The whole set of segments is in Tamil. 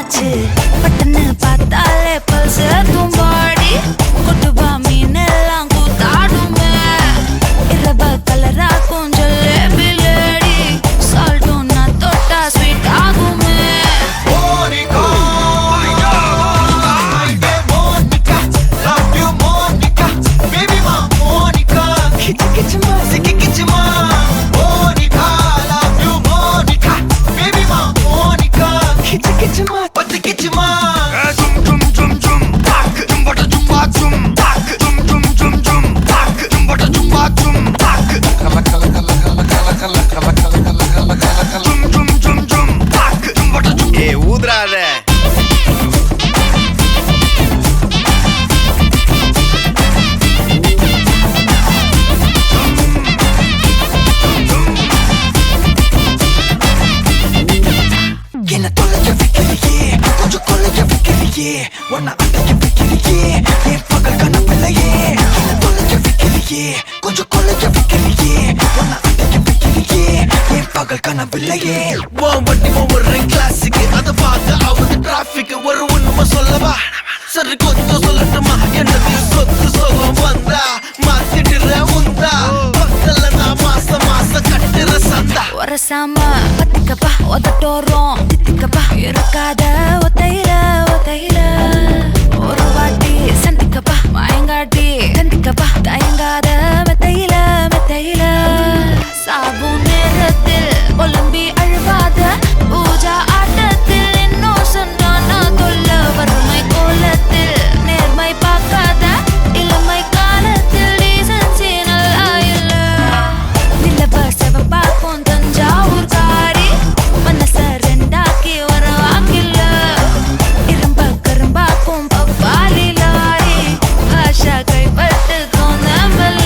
என்னாச்சு பட்டன்னு பார்த்தாலே பல்ஸ் தும்பாடி கொட்டுபா மீன் எல்லாம் கூத்தாடுமே இரவ கலரா கொஞ்சம் லேபிலேடி சால்ட்டும் நான் தொட்டா ஸ்வீட் ஆகுமே ஒன்ன அட்டைக்கு வைக்கிறியே என் பகல் கனவில்லையே என்ன தொலைக்க வைக்கிறியே கொஞ்சம் கொலைக்க வைக்கிறியே ஒன்ன அட்டைக்கு வைக்கிறியே என் பகல் கனவில்லையே வண்டி ஒவ்வொரு கிளாஸுக்கு அதை பார்த்து ஆகுது டிராபிக் ஒரு உண்மை சொல்லவா சரி கொஞ்சம் சொல்லட்டுமா என்னது சொத்து சொகம் வந்தா மாத்திடுற உந்தா பக்கத்துல நான் மாசம் கட்டுற சந்தா ஒரசாம பத்திக்கப்பா ஒதட்டோரம் தித்திக்கப்பா இருக்காத ஒத்தையில ஒரு வாட்டி சந்திக்கப்பா மயங்காட்டி சந்திக்கப்பா தயங்காத மெத்தையில சாபு நேரத்தில் ஒலிம்பி அழுவாத பூஜா ஆட்டத்தில் இன்னும் சொன்னா தொல்ல வறுமை கோலத்தில் நேர்மை பார்க்காத இளமை காலத்தில் டீசன்சி நல்லா இல்ல நிலவ செவப்பாக்கும் தஞ்சாவூர் காரி மனச ரெண்டாக்கி வர வாக்கில்ல இரும்ப கரும்பாக்கும் பப்பாலி லாரி ஆஷா கைப்பட்டுக்கும் நம்பல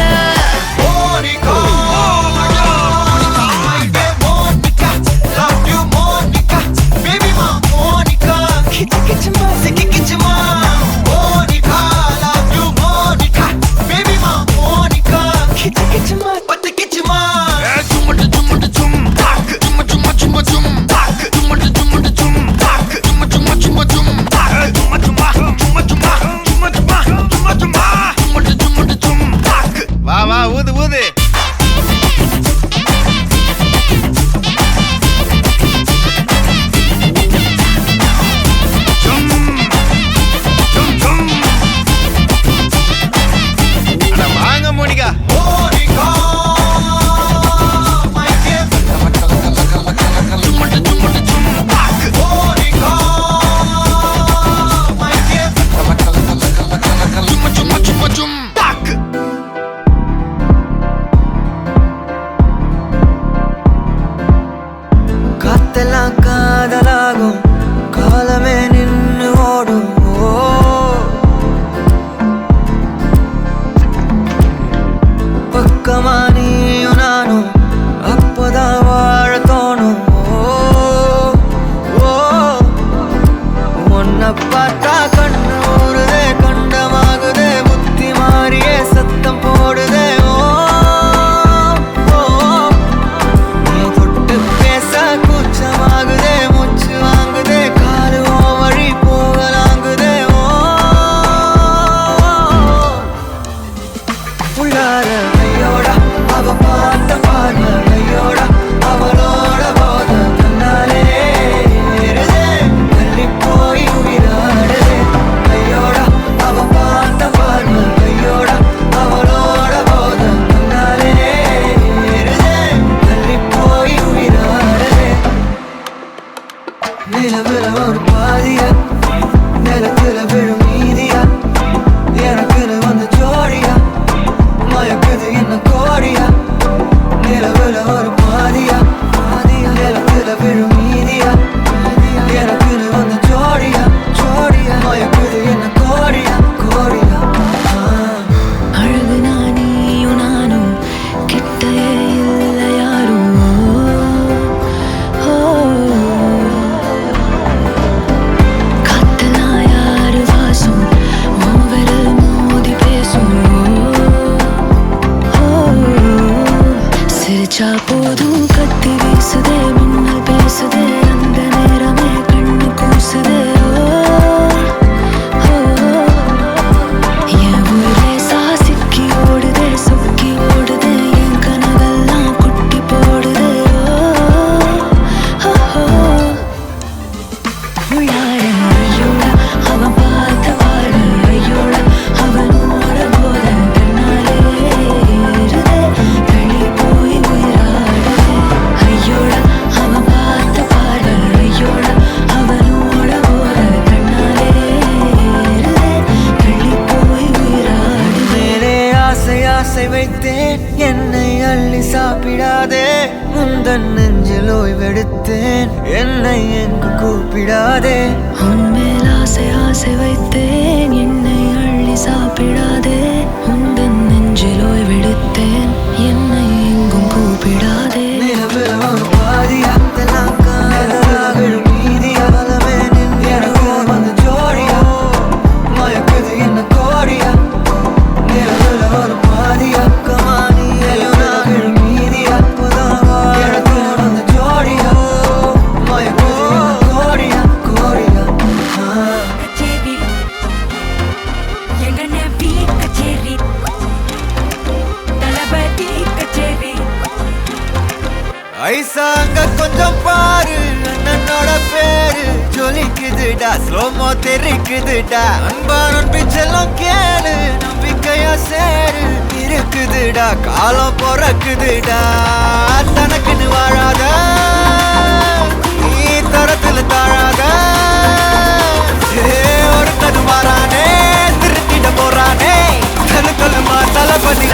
வா ஊது ஊது வாங்க மோனிகா காத்தெல்லாம் காதலாகும் காலமே நின்று ஓடும் பக்கமா நீயும் நானும் அப்பதான் வாழ தோணும் உன்னை பார்த்தா கண்ணு ஊறுதே கண்டமாகுதே புத்தி மாறியே சத்தம் போடுதே நீ தொட்டு பேச கூச்சமாகுதே மூச்சு வாங்குதே காலு வழி போகலாங்குதே உள்ளார ஐயோடா அவ பார்த்த பார்வை ஐயோடா அவளோட போத தன்னாலே தள்ளி போய் உயிராடுதே ஐயோடா வைத்தேன் என்னை அள்ளி சாப்பிடாதே முந்தன் நெஞ்சில் ஓய்வெடுத்தேன் என்னை எங்கு கூப்பிடாதே உன்மேல் ஆசை ஆசை வைத்தேன் என்னை அள்ளி சாப்பிடாதே உந்தன் நெஞ்சில் ஓய்வெடுத்தேன் என்னை எங்கும் கூப்பிடாதே நிலவில் ஒரு பாதியா மீதியா எனக்கு வந்து ஜோடியா மயக்குது என்ன கோடியா நிலவில் ஒரு பாதியா கமானியல் மீதியா எனக்கு வந்து ஜோடியா மயக்குது என்ன கோடியா கோடியா கச்சேரி எங்கன பீ கச்சேரி தலபதி கச்சேரி ஐசாங்க கொஞ்சம் பாரு அண்ணனோட பேரு ஜொலிக்குதுடா ஸ்லோமோ தெரிக்குதுடா அன்பானன் பிச்செல்லாம் கேளு நம்பிக்கையா சேரு இருக்குதுடா காலம் பிறக்குதுடா தனக்குன்னு வாழாத நீ தரத்துல தாழாத ஒரு கது மாறானே திருத்திட போறானே கலுமா தளபதி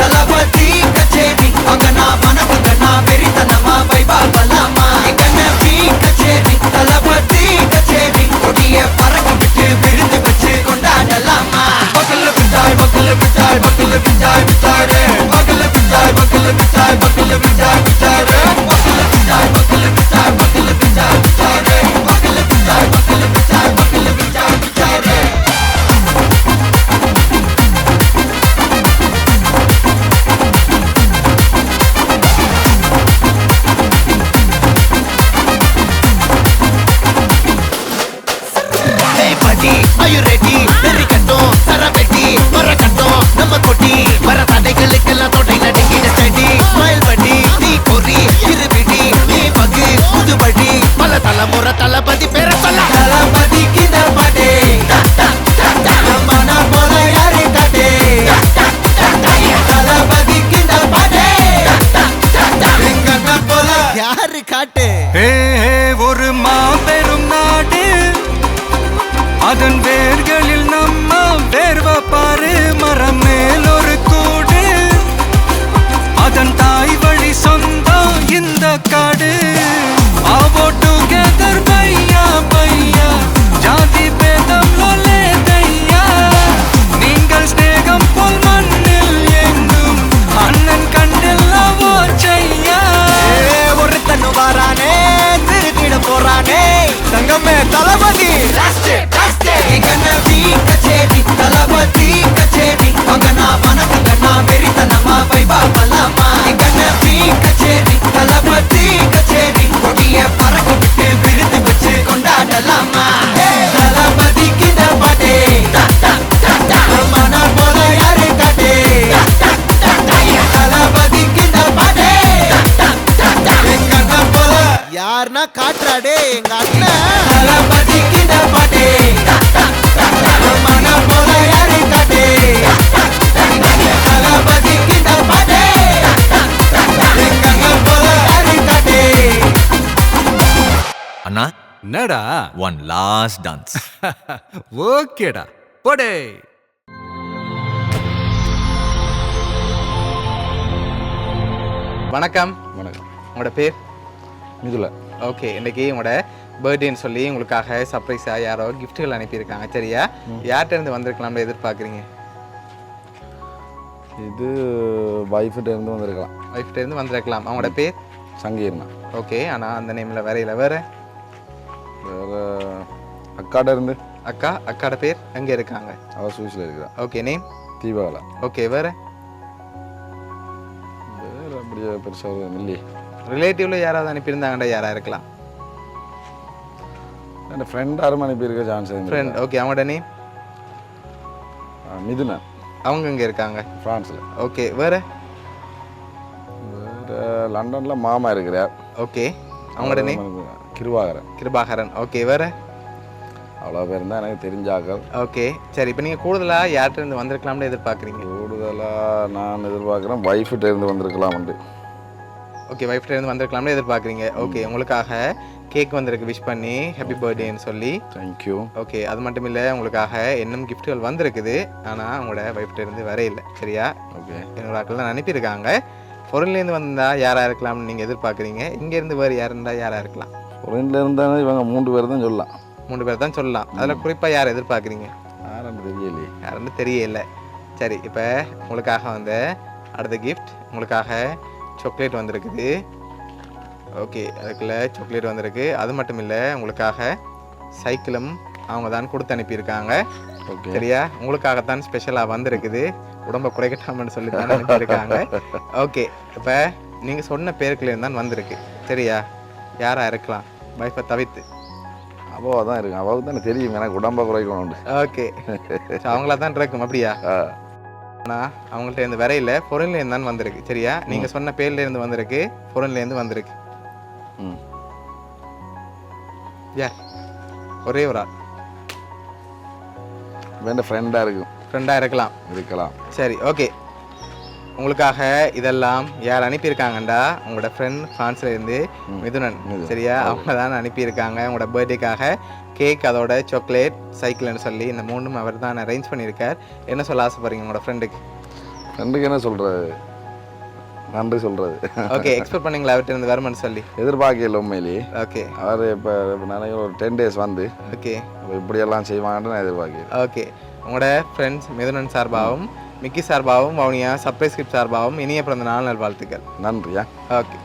தளபதி கச்சேரி அங்கனா மனசுங்கனா வெறித்தனமா வைபா பல்லாமா எங்கன பீ கச்சேரி தளபதி கச்சேரி கொடிய பறக்க விட்டு விருந்து வச்சு கொண்டாடலாமா பக்கல்ல பிட்டாய் பக்கல்ல பிட்டாய் பக்கல்ல பிட்டாய் பிட்டாரே பக்கல்ல பிட்டாய் பக்கல்ல பிட்டாய் பக்கல்ல பிட்டாய் பிட்டாரே பக்கல்ல பிட்டாய் பக்கல்ல பிட்டாய் பக்கல்ல பிட்டாய் பிட்டாரே பக்கல்ல பிட்டாய் பக்கல்ல பிட்டாய் பக்கல்ல பிட்டாய் பிட்டாரே Are you ready? Very கட்டும் சரவெட்டி வர கட்டும் நம்ம கொட்டி வர தடைகளுக்கெல்லாம் தொடை நடுங்கிட ஸ்டடி ஸ்மைல் பண்ணி நீ பொறி இருபிடி நீ பகு புதுபடி பல தலைமுறை தளபதி பேர சொல்ல தளபதி கிந்த பாட்டே மன போல யாரே காட்டே தளபதி கிந்த பாட்டே எங்கண்ண போல யாரு காட்டு ஒரு மாபெரும் நாடு அதன் வேர்களில் நம்ம வேர்வ பாரு மரம் மேல் ஒரு கூடு அதன் தாய் வழி சொந்தம் இந்த காடு ஆவோ டுகெதர் பையா பையா ஜாதி பேதம் லோலே தையா நீங்கள் ஸ்நேகம் போல் மண்ணில் எங்கும் அண்ணன் கண்டில்லவோ செய்யா ஒரு தன்னு வாரானே திருத்திட போறானே தங்கமே தளபதி கச்சேரி தளபதி கச்சேரி அங்கனா மனசுங்கனா வெறித்தனமா வைபா பல்லாமா எங்கன பீ கச்சேரி தளபதி கச்சேரி கொடிய பறக்க விட்டு விருந்து வச்சு கொண்டாடலாமா தளபதி கிந்த பாட்டே மன போல யாரு காட்டே தளபதி கிந்த பாட்டே எங்கண்ண போல யாருன்னா காட்டுறாடே எங்க அண்ணன் தளபதி கிந்த பாட்டே மன போல யாரு காட்டே தளபதி கிந்த பாட்டே எங்கண்ண போல யாரு காட்டே அண்ணா என்னடா ஒன் லாஸ்ட் டான்ஸ் ஓகேடா போடே வணக்கம் வணக்கம். உங்களோட பேர் மிதுல ஓகே இன்னைக்கு உங்களோட பர்த்டேன்னு சொல்லி உங்களுக்காக சர்ப்ரைஸாக யாரோ கிஃப்ட்டுகள் அனுப்பியிருக்காங்க சரியா யார்கிட்ட இருந்து வந்திருக்கலாம்னு எதிர்பார்க்குறீங்க இது வைஃப்கிட்ட இருந்து வந்திருக்கலாம். ஒய்ஃப்கிட்ட இருந்து வந்திருக்கலாம் அவங்களோட பேர் சங்கீர்ணா. ஓகே ஆனால் அந்த நேமில் வரையில வேறு வேற அக்காட்ட இருந்து அக்காட பேர் எங்கே இருக்காங்க அவள் சுவிஸில் இருக்கிறான். Okay name தீபாவளா. ஓகே வேறு வேற அப்படியே பெருசாக மில்லி. ரிலேட்டிவில் யாராவது அனுப்பியிருந்தாங்கடா யாராக இருக்கலாம் என் ஃப்ரெண்ட் யாரும் அனுப்பியிருக்க சான்ஸ் ஃப்ரெண்ட் ஓகே அவங்களோட நேம் மிதுனா. அவங்க இங்கே இருக்காங்க ஃப்ரான்ஸில். ஓகே வேறு வேற லண்டனில் மாமா இருக்கிறார். ஓகே அவங்களோட நேம் கிருபாகரன். கிருபாகரன் ஓகே வேறு அவ்வளோ பேர் தான் எனக்கு தெரிஞ்சாக்கள். ஓகே சரி இப்போ நீங்கள் கூடுதலாக யார்கிட்ட இருந்து வந்திருக்கலாம்னு எதிர்பார்க்குறீங்க கூடுதலாக நான் எதிர்பார்க்குறேன் வைஃப்கிட்ட இருந்து வந்திருக்கலாம்ண்டு. ஓகே வைஃப்கிட்ட இருந்து வந்திருக்கலாம்னு எதிர்பார்க்குறீங்க ஓகே உங்களுக்காக கேக் வந்திருக்கு விஷ் பண்ணி ஹாப்பி பர்த்டேன்னு சொல்லி. தேங்க்யூ. ஓகே, அது மட்டும் இல்லை உங்களுக்காக இன்னும் கிஃப்ட்டுகள் வந்திருக்குது. ஆனால் உங்களோட வைஃப்ட்ட இருந்து வர இல்லை. சரியா? ஓகே. என்னோட ஆட்கள் தான் அனுப்பியிருக்காங்க. பொருள்லேருந்து வந்தால் யாராக இருக்கலாம்னு நீங்கள் எதிர்பார்க்குறீங்க? இங்கேருந்து வேறு யார் இருந்தால் யாராக இருக்கலாம்? ஃபாரின்ல இருந்தாலும் இவங்க 3 பேர் தான் சொல்லலாம். 3 பேர் தான் சொல்லலாம். அதில் குறிப்பாக யார் எதிர்பார்க்குறீங்க? யாரும் தெரியலையே. யாருன்னு தெரியல. சரி, இப்போ உங்களுக்காக வந்த அடுத்த கிஃப்ட் உங்களுக்காக சாக்லேட் வந்திருக்குது. ஓகே, அதுக்குள்ள சாக்லேட் வந்திருக்கு. அது மட்டும் இல்லை உங்களுக்காக சைக்கிளும் அவங்க தான் கொடுத்து அனுப்பியிருக்காங்க. ஓகே. சரியா? உங்களுக்காகத்தான் ஸ்பெஷலாக வந்திருக்குது. உடம்பை குறைக்கட்டாமன்னு சொல்லி தான் அனுப்பியிருக்காங்க. ஓகே, இப்போ நீங்கள் சொன்ன பேருக்குலேருந்து தான் வந்திருக்கு. சரியா? யாராக இருக்கலாம் வைஃபை தவிர்த்து? அவாவா தான் இருக்கு. அவாவுக்கு தானே தெரியும் எனக்கு உடம்பை குறைக்கணும். ஓகே, அவங்களா தான் இருக்கும். அப்படியா? ஆனால் அவங்கள்ட்ட இருந்து வரையில் பொருள்லேருந்து தான் வந்திருக்கு. சரியா? நீங்கள் சொன்ன பேர்லேருந்து வந்திருக்கு, பொருள்லேருந்து வந்திருக்கு. ம். யார்? ஒரே ஒரு ஆள். வேண்ட ஃப்ரெண்டாக இருக்கும். ஃப்ரெண்டாக இருக்கலாம். சரி, ஓகே. உங்களுக்காக இதெல்லாம் யார் அனுப்பியிருக்காங்கண்டா உங்களோட ஃப்ரெண்ட் ஃப்ரான்ஸ்லேருந்து மிதுனன். சரியா? அவங்க தான் அனுப்பியிருக்காங்க. உங்களோட பர்த்டேக்காக கேக், அதோட சாக்லேட், சைக்கிள்னு சொல்லி இந்த 3ம் அவர் தான் அரேஞ்ச் பண்ணியிருக்கார். என்ன சொல்ல ஆசைப்படுறீங்க உங்களோட ஃப்ரெண்டுக்கு? ஃப்ரெண்டுக்கு என்ன சொல்கிறது? நன்றி சொல்கிறது. ஓகே, எக்ஸ்பெக்ட் பண்ணீங்களா அவர்கிட்ட இருந்து வருமானு சொல்லி? எதிர்பார்க்கல உண்மையிலேயே. ஓகே. அவர் இப்போ நினைக்கிற ஒரு 10 days வந்து ஓகே இப்படியெல்லாம் செய்வாங்கன்னு நான் எதிர்பார்க்கல. ஓகே, உங்களோட ஃப்ரெண்ட்ஸ் மிதுனன் சார்பாகவும் மிக்கி சார்பாகவும் வவுனியா சர்ப்ரைஸ் கிஃப்ட் சார்பாகவும் இனிய பிறந்த நாள் நல்வாழ்த்துக்கள். நன்றியா. ஓகே.